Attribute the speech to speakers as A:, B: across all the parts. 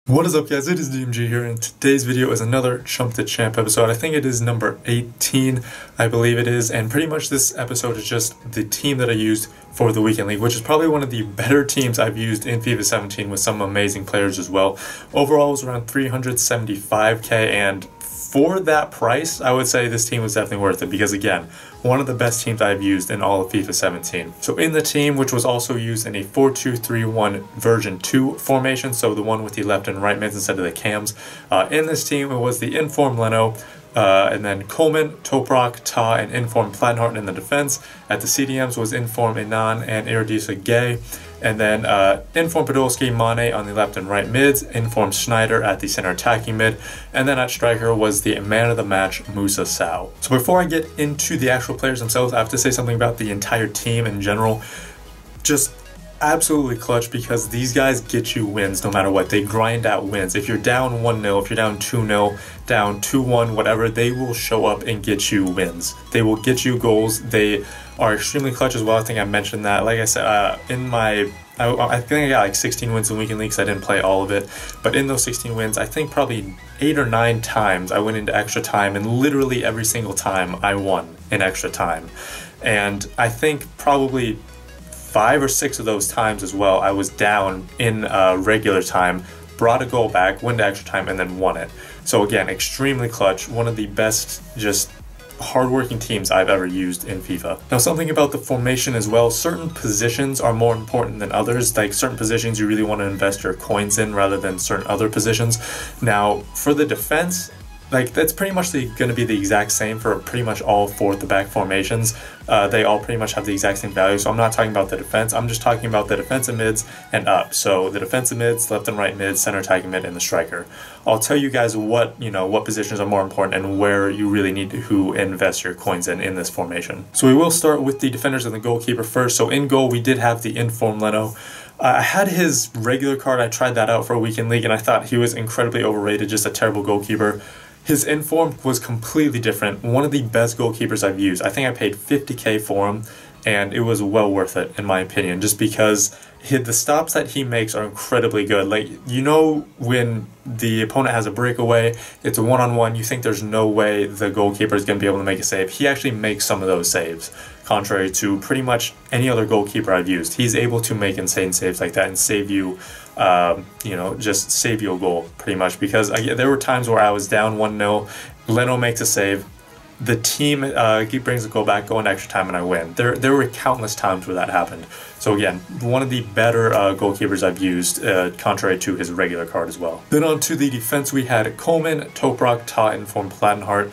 A: What is up, guys? It is DMG here, and today's video is another Chump the Champ episode. I think it is number 18, I believe it is, and pretty much this episode is just the team that I used for the Weekend League, which is probably one of the better teams I've used in FIFA 17 with some amazing players as well. Overall, it was around 375k, and for that price, I would say this team was definitely worth it because, again, one of the best teams I've used in all of FIFA 17. So in the team, which was also used in a 4-2-3-1 version 2 formation, so the one with the left and right mids instead of the cams, in this team it was the informed Leno, and then Coleman, Toprak, Ta, and informed Plattenhart in the defense. At the CDMs was informed Inan and Iridisa Gay. And then informed Podolski, Mane on the left and right mids, informed Schneider at the center attacking mid, and then at striker was the man of the match, Musa Sow. So before I get into the actual players themselves, I have to say something about the entire team in general. Just absolutely clutch because these guys get you wins no matter what. They grind out wins. If you're down 1-0, if you're down 2-0, down 2-1, whatever, they will show up and get you wins. They will get you goals. They are extremely clutch as well. I think I mentioned that. Like I said, in my I think I got like 16 wins in Weekend League because I didn't play all of it. But in those 16 wins, I think probably 8 or 9 times I went into extra time, and literally every single time I won in extra time. And I think probably 5 or 6 of those times as well, I was down in regular time, brought a goal back, went to extra time, and then won it. So again, extremely clutch. One of the best, just hardworking teams I've ever used in FIFA. Now, something about the formation as well, certain positions are more important than others. Like certain positions you really want to invest your coins in rather than certain other positions. Now, for the defense, like that's pretty much going to be the exact same for pretty much all 4 at the back formations. They all pretty much have the exact same value. So I'm not talking about the defense. I'm just talking about the defensive mids and up. So the defensive mids, left and right mids, center attacking mid, and the striker. I'll tell you guys what positions are more important and where you really need to invest your coins in this formation. So we will start with the defenders and the goalkeeper first. So in goal, we did have the informed Leno. I had his regular card. I tried that out for a Weekend League, and I thought he was incredibly overrated, just a terrible goalkeeper. His informed was completely different. One of the best goalkeepers I've used. I think I paid 50k for him, and it was well worth it in my opinion, just because the stops that he makes are incredibly good. Like, you know, when the opponent has a breakaway, it's a one-on-one, you think there's no way the goalkeeper is going to be able to make a save. He actually makes some of those saves, contrary to pretty much any other goalkeeper I've used. He's able to make insane saves like that and save you, just save you a goal pretty much, because there were times where I was down 1-0, Leno makes a save, the team brings a goal back, go into extra time, and I win. There were countless times where that happened. So again, one of the better goalkeepers I've used, contrary to his regular card as well. Then on to the defense, we had Coleman, Toprak, Ta, informed Plattenhart.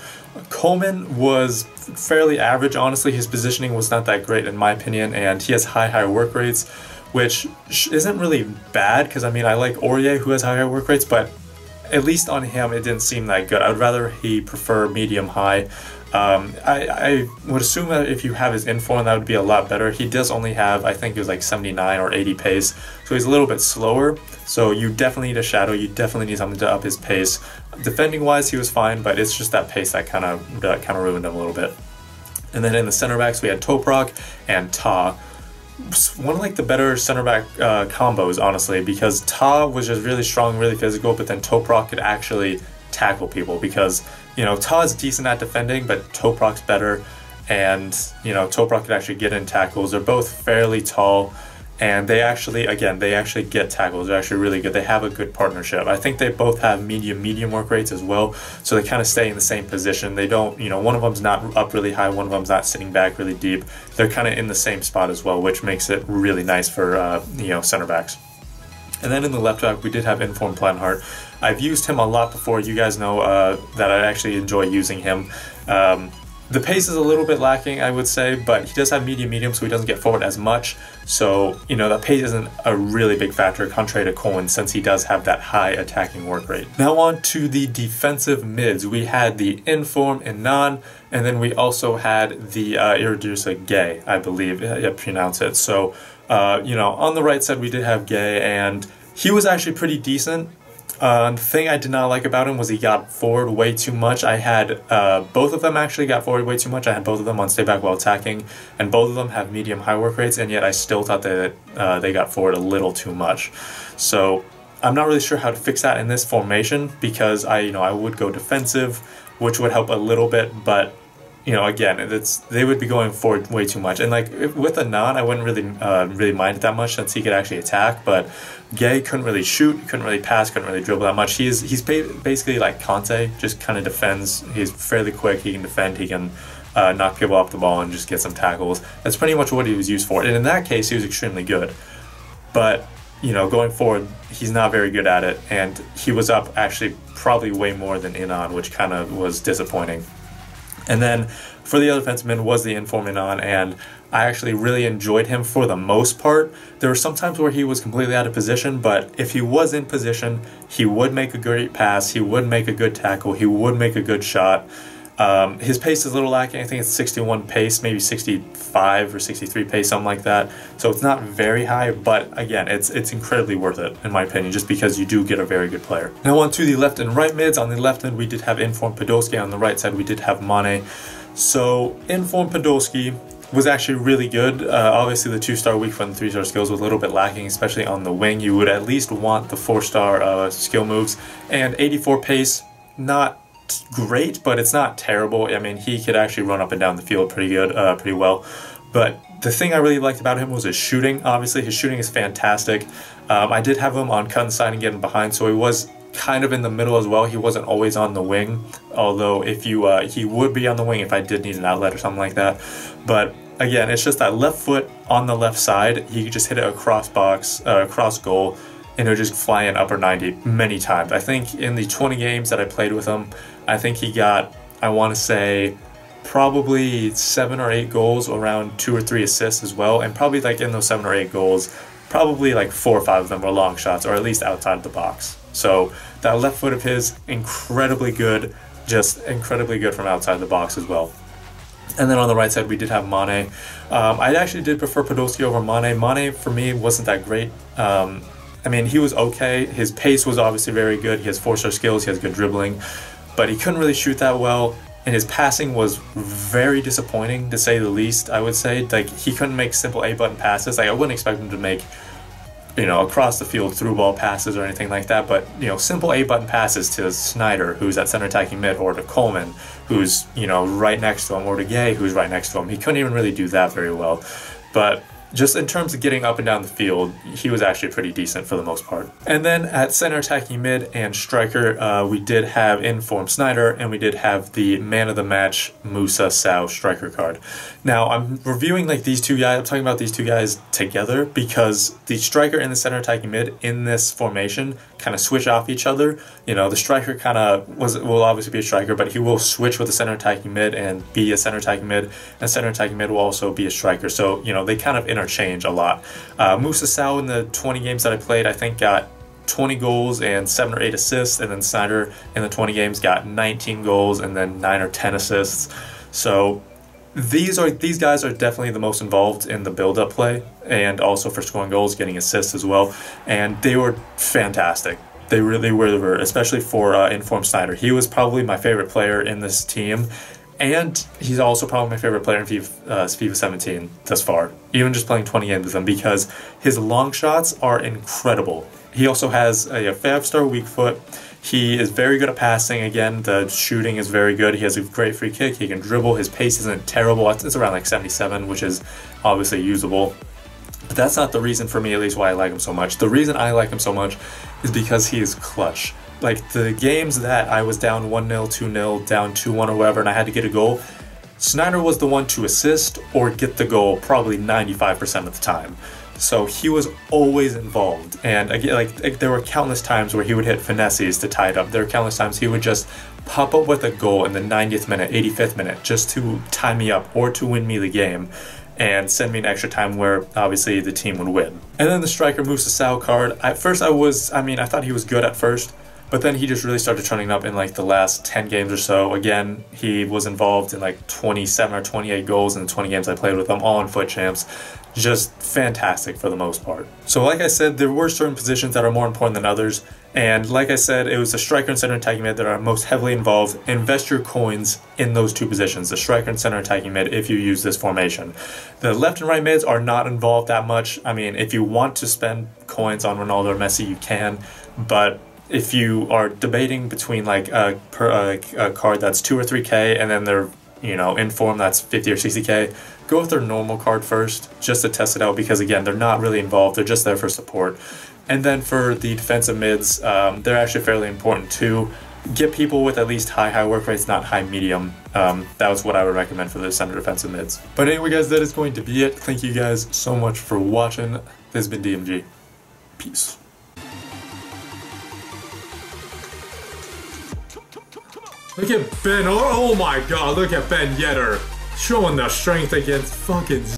A: Coleman was fairly average, honestly. His positioning was not that great in my opinion, and he has high work rates, which isn't really bad because, I mean, I like Aurier, who has higher work rates, but at least on him it didn't seem that good. I would rather he prefer medium-high. I would assume that if you have his inform, that would be a lot better. He does only have, I think it was like 79 or 80 pace, so he's a little bit slower. So you definitely need a shadow. You definitely need something to up his pace. Defending wise, he was fine, but it's just that pace that kind of ruined him a little bit. And then in the center backs, we had Toprak and Ta. One of like the better center back combos, honestly, because Ta was just really strong, really physical, but then Toprak could actually tackle people because, you know, Ta's decent at defending, but Toprak's better, and, you know, Toprak could actually get in tackles. They're both fairly tall, and they actually get tackles. They're actually really good. They have a good partnership. I think they both have medium work rates as well, so they kind of stay in the same position. They don't, you know, one of them's not up really high, one of them's not sitting back really deep. They're kind of in the same spot as well, which makes it really nice for, center backs. And then in the left back, we did have informed Plattenhart. I've used him a lot before. You guys know that I actually enjoy using him. The pace is a little bit lacking, I would say, but he does have medium, so he doesn't get forward as much. So, you know, that pace isn't a really big factor, contrary to Coleman, since he does have that high attacking work rate. Now on to the defensive mids. We had the inform Inan, and then we also had the Iridisa Gay, I believe I pronounce it. So, on the right side we did have Gay, and he was actually pretty decent. The thing I did not like about him was he got forward way too much. I had both of them actually got forward way too much. I had both of them on stay back while attacking, and both of them have medium high work rates, and yet I still thought that they got forward a little too much. So I'm not really sure how to fix that in this formation because I would go defensive, which would help a little bit, but again, they would be going forward way too much. And like with Anon, I wouldn't really mind it that much since he could actually attack. But Gay couldn't really shoot, couldn't really pass, couldn't really dribble that much. He's basically like Conte, just kind of defends. He's fairly quick. He can defend. He can knock people off the ball and just get some tackles. That's pretty much what he was used for. And in that case, he was extremely good. But going forward, he's not very good at it, and he was up actually probably way more than Inan, which kind of was disappointing. And then for the other defenseman was the inform Inan, and I actually really enjoyed him for the most part. There were some times where he was completely out of position, but if he was in position, he would make a great pass, he would make a good tackle, he would make a good shot. His pace is a little lacking. I think it's 61 pace, maybe 65 or 63 pace, something like that. So it's not very high, but again, it's incredibly worth it, in my opinion, just because you do get a very good player. Now on to the left and right mids. On the left end, we did have Inform Podolski. On the right side, we did have Mane. So Inform Podolski was actually really good. Obviously, the 2-star weak foot and 3-star skills was a little bit lacking, especially on the wing. You would at least want the 4-star skill moves. And 84 pace, not great, but it's not terrible. I mean, he could actually run up and down the field pretty well. But the thing I really liked about him was his shooting. Obviously, his shooting is fantastic. I did have him on cut inside and getting behind, so he was kind of in the middle as well. He wasn't always on the wing, although if he would be on the wing if I did need an outlet or something like that. But again, it's just that left foot on the left side. He could just hit it across goal, and it would just fly in upper 90 many times. I think in the 20 games that I played with him, I think he got, I want to say, probably 7 or 8 goals, around 2 or 3 assists as well, and probably like in those 7 or 8 goals, probably like 4 or 5 of them were long shots, or at least outside the box. So that left foot of his, incredibly good, just incredibly good from outside the box as well. And then on the right side, we did have Mane. I actually did prefer Podolski over Mane. Mane, for me, wasn't that great. I mean, he was okay. His pace was obviously very good. He has 4-star skills. He has good dribbling. But he couldn't really shoot that well. And his passing was very disappointing, to say the least, I would say. Like, he couldn't make simple A-button passes. Like, I wouldn't expect him to make, across the field through-ball passes or anything like that. But, simple A-button passes to Snyder, who's at center attacking mid, or to Coleman, who's, right next to him, or to Gay, who's right next to him. He couldn't even really do that very well. But just in terms of getting up and down the field, he was actually pretty decent for the most part. And then at center attacking mid and striker, we did have Inform Snyder, and we did have the man of the match Musa Sow striker card. Now, I'm reviewing like these two guys, I'm talking about these two guys together because the striker and the center attacking mid in this formation kind of switch off each other. The striker kind of will obviously be a striker, but he will switch with the center attacking mid and be a center attacking mid, and center attacking mid will also be a striker. So, they kind of interchange a lot. Musa Sow in the 20 games that I played, I think got 20 goals and 7 or 8 assists, and then Snyder in the 20 games got 19 goals and then 9 or 10 assists. So these guys are definitely the most involved in the build-up play, and also for scoring goals, getting assists as well. And they were fantastic. They really were, especially for Inform Snyder. He was probably my favorite player in this team, and he's also probably my favorite player in FIFA 17 thus far, even just playing 20 games with him, because his long shots are incredible. He also has a 5-star weak foot. He is very good at passing. Again, the shooting is very good. He has a great free kick. He can dribble. His pace isn't terrible. It's around like 77, which is obviously usable. But that's not the reason for me, at least, why I like him so much. The reason I like him so much is because he is clutch. Like, the games that I was down 1-0, 2-0, down 2-1 or whatever, and I had to get a goal, Snyder was the one to assist or get the goal probably 95% of the time. So he was always involved. And again, like there were countless times where he would hit finesses to tie it up. There were countless times he would just pop up with a goal in the 90th minute, 85th minute, just to tie me up or to win me the game and send me an extra time where obviously the team would win. And then the striker Musa Sow card. At first I thought he was good at first, but then he just really started turning up in like the last 10 games or so. Again, he was involved in like 27 or 28 goals in the 20 games I played with him, all in foot champs. Just fantastic for the most part. So like I said, there were certain positions that are more important than others. And like I said, it was the striker and center attacking mid that are most heavily involved. Invest your coins in those two positions, the striker and center attacking mid, if you use this formation. The left and right mids are not involved that much. I mean, if you want to spend coins on Ronaldo or Messi, you can. but if you are debating between like a card that's 2 or 3K and then they're, you know, in form that's 50 or 60K, go with their normal card first just to test it out, because again, they're not really involved, they're just there for support. And then for the defensive mids, they're actually fairly important too. Get people with at least high work rates, not high medium. That was what I would recommend for the center defensive mids. But anyway guys, that is going to be it. Thank you guys so much for watching. This has been DMG. Peace. Look at Ben, oh my god, look at Ben Yetter showing the strength against fucking